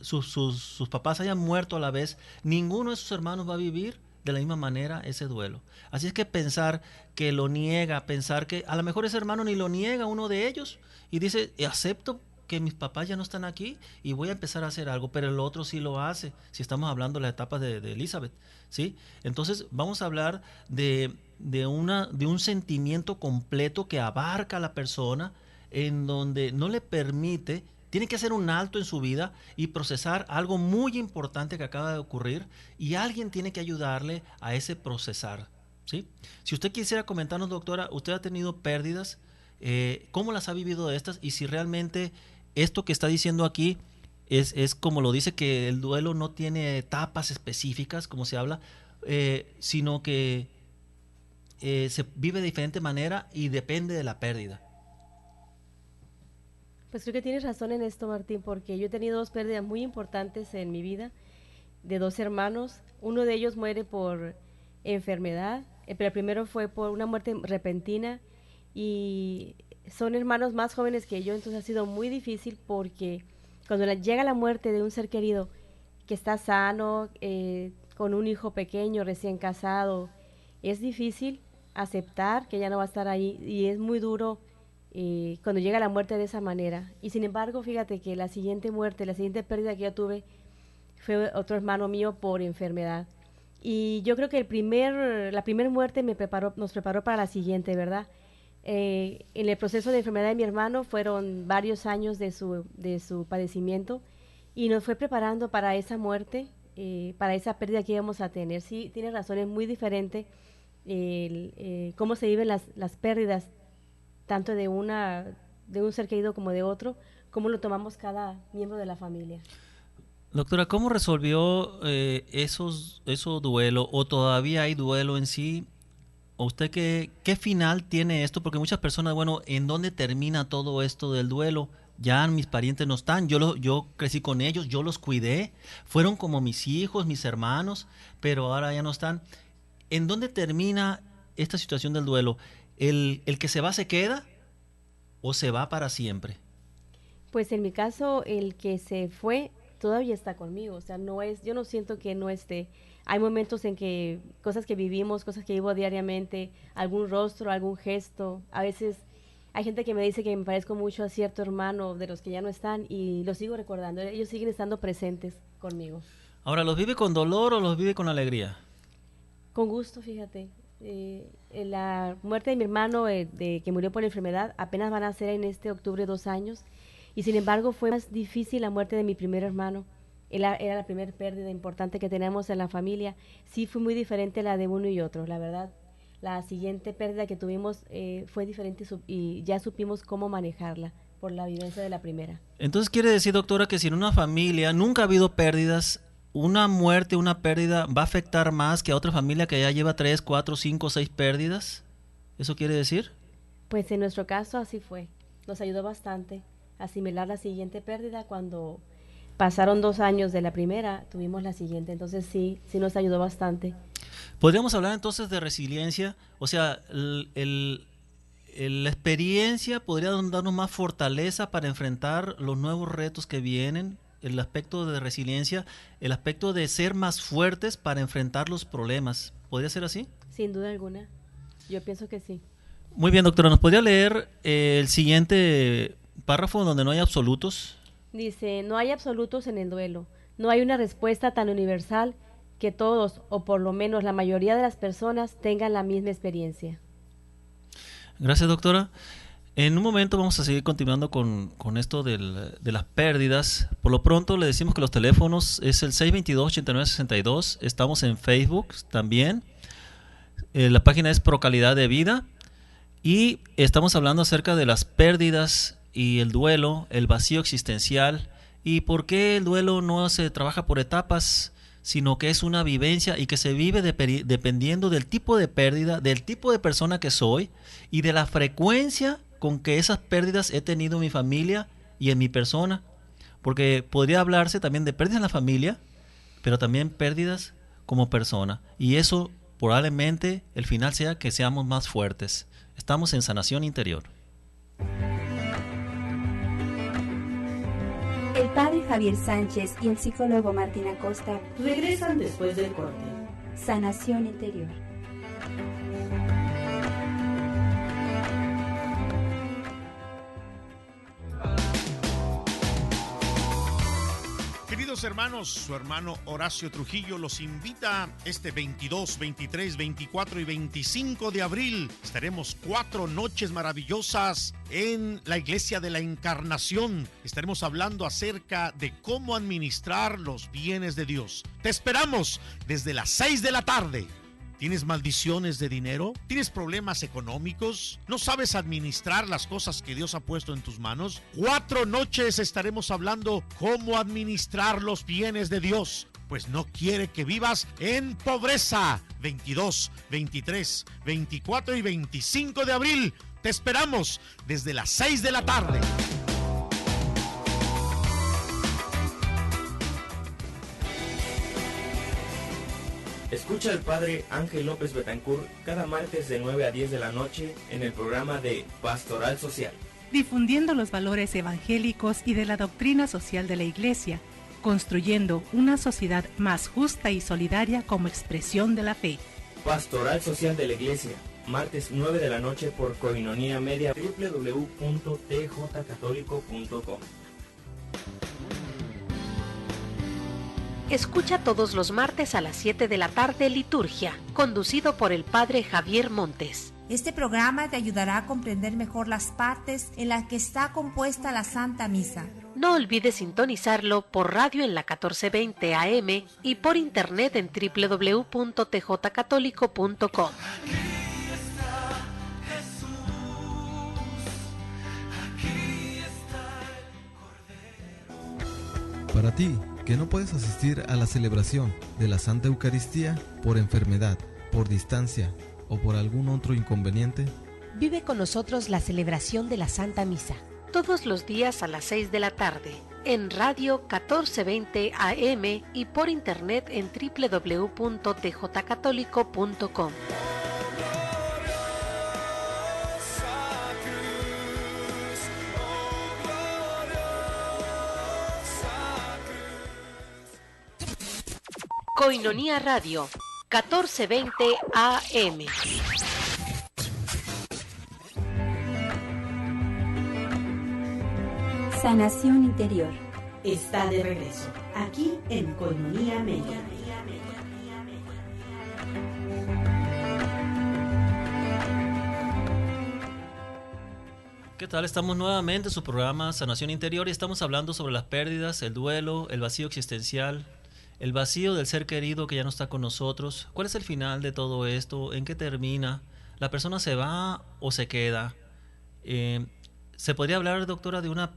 sus papás hayan muerto a la vez, ninguno de sus hermanos va a vivir de la misma manera ese duelo. Así es que pensar que lo niega, pensar que a lo mejor ese hermano ni lo niega uno de ellos y dice, acepto que mis papás ya no están aquí y voy a empezar a hacer algo, pero el otro sí lo hace, si estamos hablando de la etapa de Elizabeth, ¿sí? Entonces vamos a hablar de un sentimiento completo que abarca a la persona, en donde no le permite, tiene que hacer un alto en su vida y procesar algo muy importante que acaba de ocurrir, y alguien tiene que ayudarle a ese procesar, ¿sí? Si usted quisiera comentarnos, doctora, usted ha tenido pérdidas, ¿cómo las ha vivido estas? Y si realmente esto que está diciendo aquí es como lo dice, que el duelo no tiene etapas específicas, como se habla, sino que se vive de diferente manera y depende de la pérdida. Pues creo que tienes razón en esto, Martín, porque yo he tenido 2 pérdidas muy importantes en mi vida, de 2 hermanos. Uno de ellos muere por enfermedad, pero el primero fue por una muerte repentina, y son hermanos más jóvenes que yo, entonces ha sido muy difícil, porque cuando llega la muerte de un ser querido que está sano, con un hijo pequeño, recién casado, es difícil aceptar que ya no va a estar ahí, y es muy duro cuando llega la muerte de esa manera. Y sin embargo, fíjate que la siguiente pérdida que yo tuve fue otro hermano mío por enfermedad. Y yo creo que la primera muerte nos preparó para la siguiente, ¿verdad? En el proceso de enfermedad de mi hermano fueron varios años de su padecimiento, y nos fue preparando para esa muerte, para esa pérdida que íbamos a tener. Sí, tienes razón, es muy diferente cómo se viven las pérdidas, tanto de un ser querido como de otro, cómo lo tomamos cada miembro de la familia. Doctora, ¿cómo resolvió esos duelos, o todavía hay duelo en sí? ¿O usted qué final tiene esto? Porque muchas personas, bueno, ¿en dónde termina todo esto del duelo? ya mis parientes no están, yo crecí con ellos, yo los cuidé, fueron como mis hijos, mis hermanos, pero ahora ya no están. ¿En dónde termina esta situación del duelo? ¿El que se va se queda o se va para siempre? Pues en mi caso, el que se fue todavía está conmigo, o sea, yo no siento que no esté. Hay momentos en que cosas que vivimos, cosas que vivo diariamente, algún rostro, algún gesto, a veces hay gente que me dice que me parezco mucho a cierto hermano de los que ya no están y los sigo recordando, ellos siguen estando presentes conmigo. Ahora, ¿los vive con dolor o los vive con alegría? Con gusto, fíjate. La muerte de mi hermano, que murió por enfermedad, apenas van a ser en este octubre 2 años. Y sin embargo fue más difícil la muerte de mi primer hermano. Era la primera pérdida importante que tenemos en la familia. Sí fue muy diferente la de uno y otro, la verdad. La siguiente pérdida que tuvimos fue diferente y ya supimos cómo manejarla por la vivencia de la primera. Entonces quiere decir, doctora, que si en una familia nunca ha habido pérdidas, una muerte, una pérdida va a afectar más que a otra familia que ya lleva 3, 4, 5, 6 pérdidas. ¿Eso quiere decir? Pues en nuestro caso así fue. Nos ayudó bastante a asimilar la siguiente pérdida. Cuando pasaron 2 años de la primera, tuvimos la siguiente. Entonces sí nos ayudó bastante. Podríamos hablar entonces de resiliencia. O sea, la experiencia podría darnos más fortaleza para enfrentar los nuevos retos que vienen. El aspecto de resiliencia, el aspecto de ser más fuertes para enfrentar los problemas. ¿Podría ser así? Sin duda alguna. Yo pienso que sí. Muy bien, doctora. ¿Nos podría leer el siguiente párrafo donde no hay absolutos? Dice, no hay absolutos en el duelo. No hay una respuesta tan universal que todos, o por lo menos la mayoría de las personas, tengan la misma experiencia. Gracias, doctora. En un momento vamos a seguir continuando con esto de las pérdidas. Por lo pronto le decimos que los teléfonos es el 622-8962. Estamos en Facebook también. La página es Pro Calidad de Vida. Y estamos hablando acerca de las pérdidas y el duelo, el vacío existencial. Y por qué el duelo no se trabaja por etapas, sino que es una vivencia y que se vive dependiendo del tipo de pérdida, del tipo de persona que soy y de la frecuencia con que esas pérdidas he tenido en mi familia y en mi persona, porque podría hablarse también de pérdidas en la familia, pero también pérdidas como persona, y eso probablemente el final sea que seamos más fuertes. Estamos en sanación interior. El padre Javier Sánchez y el psicólogo Martín Acosta regresan después del corte. Sanación interior. Queridos hermanos, su hermano Horacio Trujillo los invita este 22, 23, 24 y 25 de abril. Estaremos 4 noches maravillosas en la Iglesia de la Encarnación. Estaremos hablando acerca de cómo administrar los bienes de Dios. Te esperamos desde las 6 de la tarde. ¿Tienes maldiciones de dinero? ¿Tienes problemas económicos? ¿No sabes administrar las cosas que Dios ha puesto en tus manos? 4 noches estaremos hablando cómo administrar los bienes de Dios, pues no quiere que vivas en pobreza. 22, 23, 24 y 25 de abril. Te esperamos desde las 6 de la tarde. Escucha al Padre Ángel López Betancourt cada martes de 9 a 10 de la noche en el programa de Pastoral Social. Difundiendo los valores evangélicos y de la doctrina social de la Iglesia, construyendo una sociedad más justa y solidaria como expresión de la fe. Pastoral Social de la Iglesia, martes 9 de la noche por Koinonia Media, www.tjcatólico.com. Escucha todos los martes a las 7 de la tarde Liturgia, conducido por el Padre Javier Montes. Este programa te ayudará a comprender mejor las partes en las que está compuesta la Santa Misa. No olvides sintonizarlo por radio en la 1420 AM y por internet en www.tjcatólico.com. Para ti, que no puedes asistir a la celebración de la Santa Eucaristía por enfermedad, por distancia o por algún otro inconveniente, vive con nosotros la celebración de la Santa Misa. todos los días a las 6 de la tarde, en Radio 1420 AM y por internet en www.tjcatólico.com. Koinonia Radio, 1420 AM. Sanación interior. Está de regreso, aquí en Koinonia Media. ¿Qué tal? Estamos nuevamente en su programa Sanación Interior y estamos hablando sobre las pérdidas, el duelo, el vacío existencial, el vacío del ser querido que ya no está con nosotros. ¿Cuál es el final de todo esto? ¿En qué termina? ¿La persona se va o se queda? ¿Se podría hablar, doctora, de una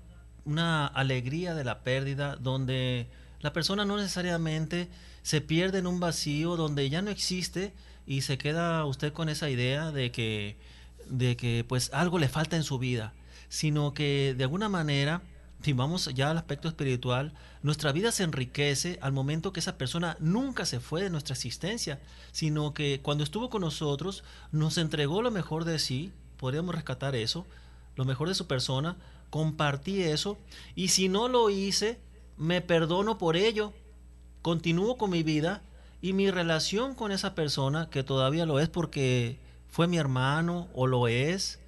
alegría de la pérdida, donde la persona no necesariamente se pierde en un vacío donde ya no existe y se queda usted con esa idea de que pues algo le falta en su vida, sino que de alguna manera, si vamos ya al aspecto espiritual, nuestra vida se enriquece al momento que esa persona nunca se fue de nuestra existencia, sino que cuando estuvo con nosotros nos entregó lo mejor de sí. Podríamos rescatar eso, lo mejor de su persona. Compartí eso, y si no lo hice, me perdono por ello, continúo con mi vida, y mi relación con esa persona, que todavía lo es porque fue mi hermano o lo es,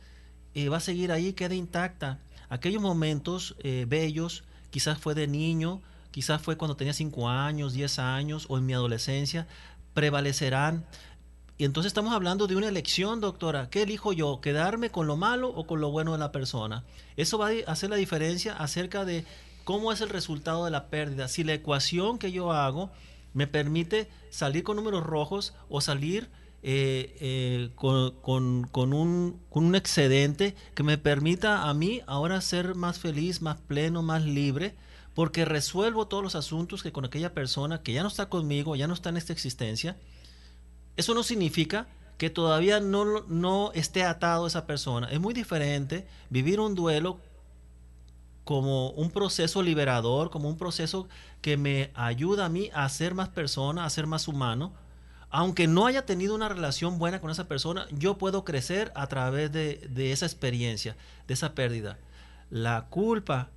va a seguir ahí, queda intacta. Aquellos momentos bellos, quizás fue de niño, quizás fue cuando tenía 5 años, 10 años o en mi adolescencia, prevalecerán. Y entonces estamos hablando de una elección, doctora. ¿Qué elijo yo? ¿Quedarme con lo malo o con lo bueno de la persona? Eso va a hacer la diferencia acerca de cómo es el resultado de la pérdida. Si la ecuación que yo hago me permite salir con números rojos o salir con un excedente que me permita a mí ahora ser más feliz, más pleno, más libre, porque resuelvo todos los asuntos que con aquella persona que ya no está conmigo, ya no está en esta existencia. Eso no significa que todavía no esté atado a esa persona. Es muy diferente vivir un duelo como un proceso liberador, como un proceso que me ayuda a mí a ser más persona, a ser más humano. Aunque no haya tenido una relación buena con esa persona, yo puedo crecer a través de esa experiencia, de esa pérdida. La culpa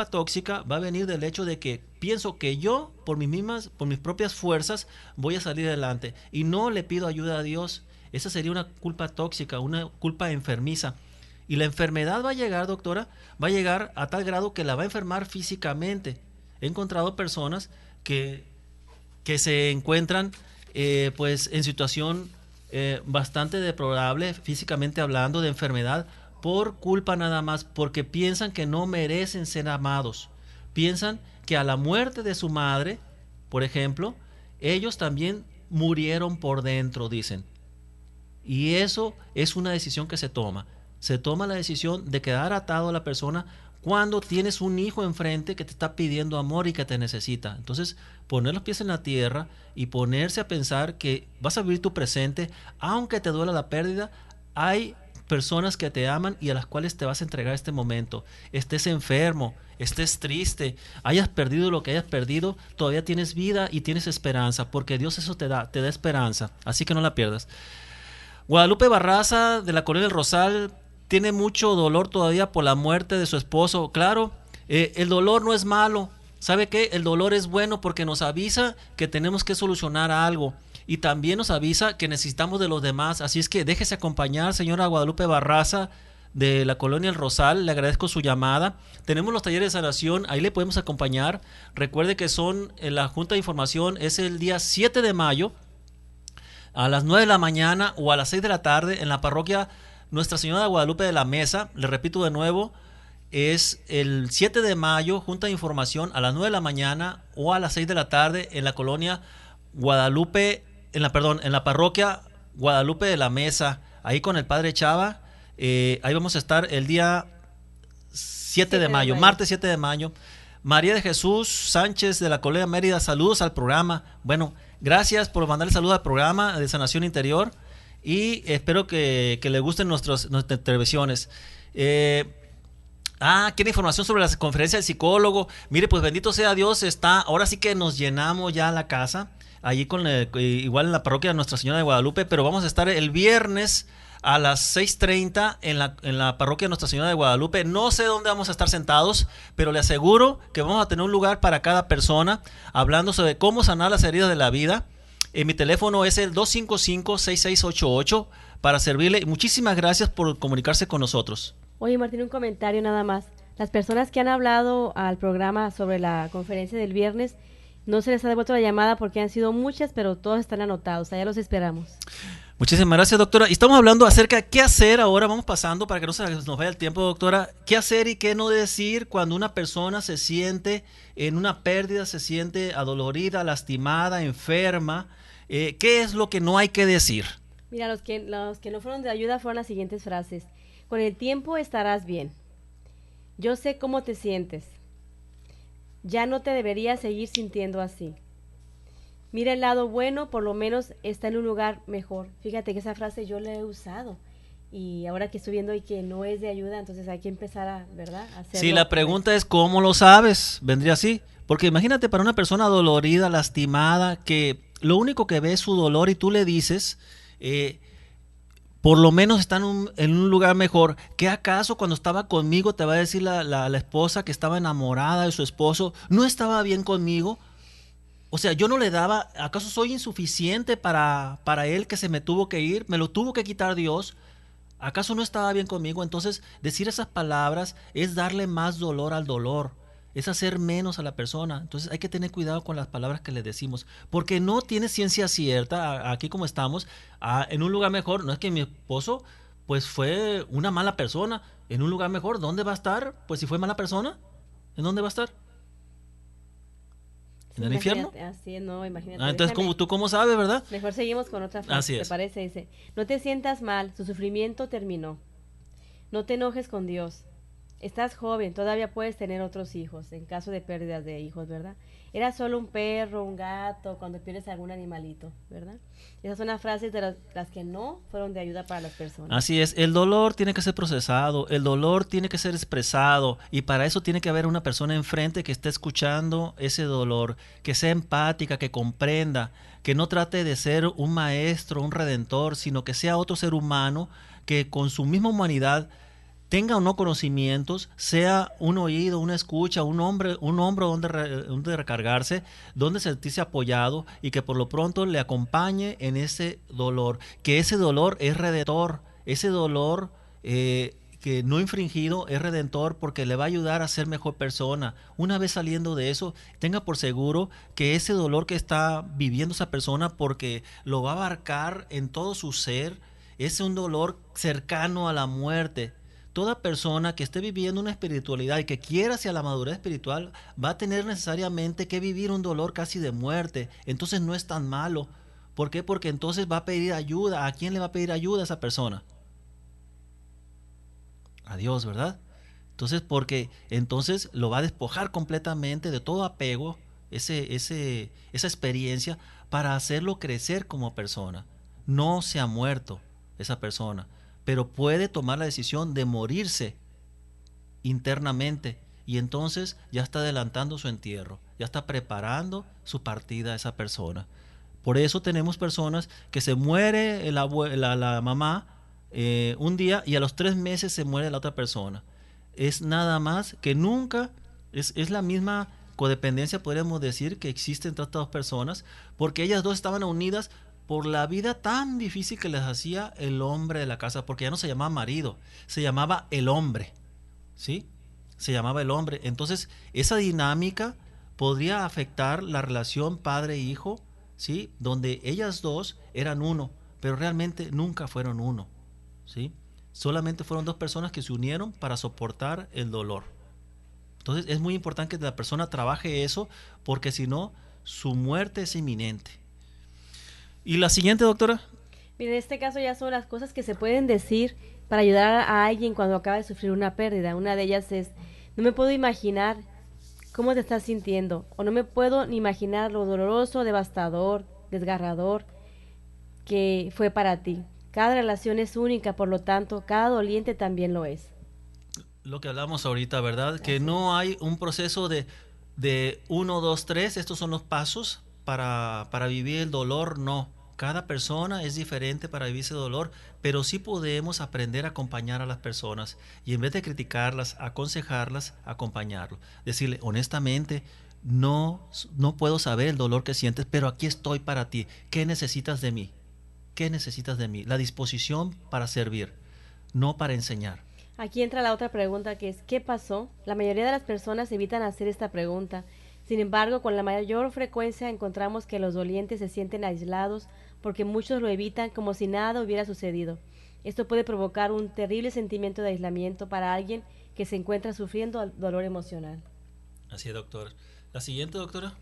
tóxica va a venir del hecho de que pienso que yo, por mis propias fuerzas, voy a salir adelante y no le pido ayuda a Dios. Esa sería una culpa tóxica, una culpa enfermiza. Y la enfermedad va a llegar, doctora, va a llegar a tal grado que la va a enfermar físicamente. He encontrado personas que se encuentran pues en situación bastante deplorable, físicamente hablando, de enfermedad, por culpa nada más, porque piensan que no merecen ser amados. Piensan que a la muerte de su madre, por ejemplo, ellos también murieron por dentro, dicen. Y eso es una decisión que se toma. Se toma la decisión de quedar atado a la persona cuando tienes un hijo enfrente que te está pidiendo amor y que te necesita. Entonces, poner los pies en la tierra y ponerse a pensar que vas a vivir tu presente, aunque te duela la pérdida. Hay personas que te aman y a las cuales te vas a entregar este momento. Estés enfermo, estés triste, hayas perdido lo que hayas perdido, todavía tienes vida y tienes esperanza, porque Dios eso te da esperanza, así que no la pierdas. Guadalupe Barraza, de la Colonia del Rosal, tiene mucho dolor todavía por la muerte de su esposo. Claro, el dolor no es malo. ¿Sabe qué? El dolor es bueno porque nos avisa que tenemos que solucionar algo. Y también nos avisa que necesitamos de los demás. Así es que déjese acompañar, señora Guadalupe Barraza, de la Colonia El Rosal. Le agradezco su llamada. Tenemos los talleres de sanación, ahí le podemos acompañar. Recuerde que son en la Junta de Información, es el día 7 de mayo, a las 9 de la mañana o a las 6 de la tarde, en la parroquia Nuestra Señora de Guadalupe de la Mesa. Le repito de nuevo, es el 7 de mayo, Junta de Información, a las 9 de la mañana o a las 6 de la tarde, en la colonia Guadalupe, en la parroquia Guadalupe de la Mesa, ahí con el Padre Chava. Ahí vamos a estar el día 7 de mayo, martes 7 de mayo. María de Jesús Sánchez, de la Colonia Mérida, saludos al programa. Bueno, gracias por mandarle saludos al programa de Sanación Interior y espero que le gusten nuestras intervenciones. ¿Quiere información sobre la conferencia del psicólogo? Mire, pues bendito sea Dios, ahora sí que nos llenamos ya la casa, allí igual en la parroquia de Nuestra Señora de Guadalupe, pero vamos a estar el viernes a las 6:30 en la parroquia de Nuestra Señora de Guadalupe. No sé dónde vamos a estar sentados, pero le aseguro que vamos a tener un lugar para cada persona, hablando sobre cómo sanar las heridas de la vida. Mi teléfono es el 255-6688 para servirle. Muchísimas gracias por comunicarse con nosotros. Oye, Martín, un comentario nada más. Las personas que han hablado al programa sobre la conferencia del viernes, no se les ha devuelto la llamada porque han sido muchas, pero todos están anotados. Allá los esperamos. Muchísimas gracias, doctora. Y estamos hablando acerca de qué hacer ahora. Vamos pasando para que no se nos vaya el tiempo, doctora. ¿Qué hacer y qué no decir cuando una persona se siente en una pérdida, se siente adolorida, lastimada, enferma? ¿Qué es lo que no hay que decir? Mira, los que no fueron de ayuda fueron las siguientes frases. Con el tiempo estarás bien. Yo sé cómo te sientes. Ya no te deberías seguir sintiendo así. Mira el lado bueno, por lo menos está en un lugar mejor. Fíjate que esa frase yo la he usado. Y ahora que estoy viendo y que no es de ayuda, entonces hay que empezar a, ¿verdad? A hacerlo. Sí, la pregunta es ¿cómo lo sabes? Vendría así. Porque imagínate para una persona dolorida, lastimada, que lo único que ve es su dolor y tú le dices... por lo menos está en un lugar mejor. ¿Qué acaso cuando estaba conmigo te va a decir la esposa que estaba enamorada de su esposo, no estaba bien conmigo? O sea, yo no le daba, ¿acaso soy insuficiente para él que se me tuvo que ir? ¿Me lo tuvo que quitar Dios? ¿Acaso no estaba bien conmigo? Entonces, decir esas palabras es darle más dolor al dolor. Es hacer menos a la persona. Entonces hay que tener cuidado con las palabras que le decimos, porque no tiene ciencia cierta, aquí como estamos, en un lugar mejor. No es que mi esposo pues fue una mala persona, en un lugar mejor, ¿dónde va a estar? Pues si fue mala persona, ¿en dónde va a estar? ¿En el infierno? Así es, no, imagínate. Entonces, ¿tú cómo sabes, verdad? Mejor seguimos con otra frase, así es. ¿te parece? Dice, no te sientas mal, su sufrimiento terminó. No te enojes con Dios. Estás joven, todavía puedes tener otros hijos, en caso de pérdidas de hijos, ¿verdad? Era solo un perro, un gato, cuando pierdes algún animalito, ¿verdad? Esas son las frases de las que no fueron de ayuda para las personas. Así es, el dolor tiene que ser procesado, el dolor tiene que ser expresado, y para eso tiene que haber una persona enfrente que esté escuchando ese dolor, que sea empática, que comprenda, que no trate de ser un maestro, un redentor, sino que sea otro ser humano que con su misma humanidad tenga o no conocimientos, sea un oído, una escucha, un hombro donde recargarse, donde sentirse apoyado, y que por lo pronto le acompañe en ese dolor, que ese dolor es redentor, ese dolor que no infringido es redentor, porque le va a ayudar a ser mejor persona. Una vez saliendo de eso, tenga por seguro que ese dolor que está viviendo esa persona, porque lo va a abarcar en todo su ser, es un dolor cercano a la muerte. Toda persona que esté viviendo una espiritualidad y que quiera hacia la madurez espiritual va a tener necesariamente que vivir un dolor casi de muerte. Entonces no es tan malo. ¿Por qué? Porque entonces va a pedir ayuda. ¿A quién le va a pedir ayuda a esa persona? A Dios, ¿verdad? Entonces, porque entonces lo va a despojar completamente de todo apego, esa experiencia, para hacerlo crecer como persona. No se ha muerto esa persona, pero puede tomar la decisión de morirse internamente, y entonces ya está adelantando su entierro, ya está preparando su partida a esa persona. Por eso tenemos personas que se muere la mamá un día, y a los 3 meses se muere la otra persona. Es nada más que nunca, es la misma codependencia, podríamos decir, que existe entre estas dos personas, porque ellas dos estaban unidas por la vida tan difícil que les hacía el hombre de la casa, porque ya no se llamaba marido, se llamaba el hombre, ¿sí? Se llamaba el hombre. Entonces, esa dinámica podría afectar la relación padre-hijo, ¿sí? Donde ellas dos eran uno, pero realmente nunca fueron uno, ¿sí? Solamente fueron dos personas que se unieron para soportar el dolor. Entonces, es muy importante que la persona trabaje eso, porque si no, su muerte es inminente. ¿Y la siguiente, doctora? Mira, en este caso ya son las cosas que se pueden decir para ayudar a alguien cuando acaba de sufrir una pérdida. Una de ellas es, no me puedo imaginar cómo te estás sintiendo, o no me puedo ni imaginar lo doloroso, devastador, desgarrador que fue para ti. Cada relación es única, por lo tanto, cada doliente también lo es. Lo que hablamos ahorita, ¿verdad? Que no hay un proceso de 1, 2, 3, estos son los pasos para vivir el dolor, no. Cada persona es diferente para vivir ese dolor, pero sí podemos aprender a acompañar a las personas y en vez de criticarlas, aconsejarlas, acompañarlo. Decirle, honestamente, no puedo saber el dolor que sientes, pero aquí estoy para ti. ¿Qué necesitas de mí? ¿Qué necesitas de mí? La disposición para servir, no para enseñar. Aquí entra la otra pregunta que es, ¿qué pasó? La mayoría de las personas evitan hacer esta pregunta. Sin embargo, con la mayor frecuencia encontramos que los dolientes se sienten aislados porque muchos lo evitan como si nada hubiera sucedido. Esto puede provocar un terrible sentimiento de aislamiento para alguien que se encuentra sufriendo dolor emocional. Así es, doctora. La siguiente, doctora.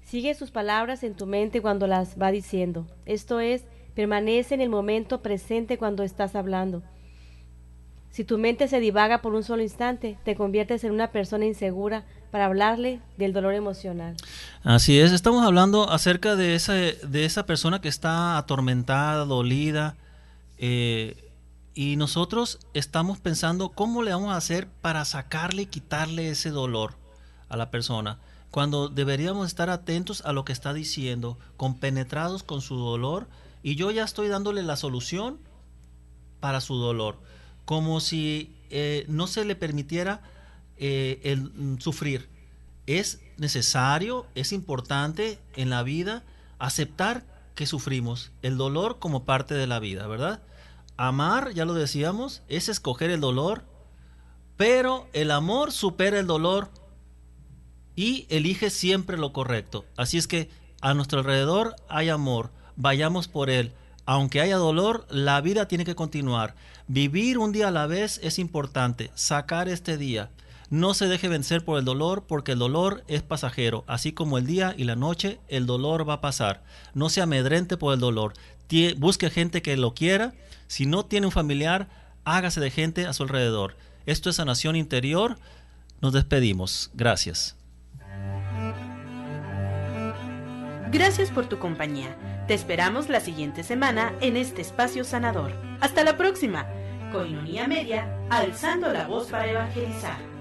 Sigue sus palabras en tu mente cuando las va diciendo. Esto es, permanece en el momento presente cuando estás hablando. Si tu mente se divaga por un solo instante, te conviertes en una persona insegura para hablarle del dolor emocional. Así es, estamos hablando acerca de esa persona que está atormentada, dolida, y nosotros estamos pensando cómo le vamos a hacer para sacarle y quitarle ese dolor a la persona, cuando deberíamos estar atentos a lo que está diciendo, compenetrados con su dolor, y yo ya estoy dándole la solución para su dolor, como si no se le permitiera el sufrir. Es necesario, es importante en la vida aceptar que sufrimos, el dolor como parte de la vida, ¿verdad? Amar, ya lo decíamos, es escoger el dolor, pero el amor supera el dolor y elige siempre lo correcto. Así es que a nuestro alrededor hay amor, vayamos por él. Aunque haya dolor, la vida tiene que continuar. Vivir un día a la vez es importante, sacar este día. No se deje vencer por el dolor, porque el dolor es pasajero. Así como el día y la noche, el dolor va a pasar. No se amedrente por el dolor. Busque gente que lo quiera. Si no tiene un familiar, hágase de gente a su alrededor. Esto es sanación interior. Nos despedimos. Gracias. Gracias por tu compañía. Te esperamos la siguiente semana en este espacio sanador. Hasta la próxima. Koinonia Media, alzando la voz para evangelizar.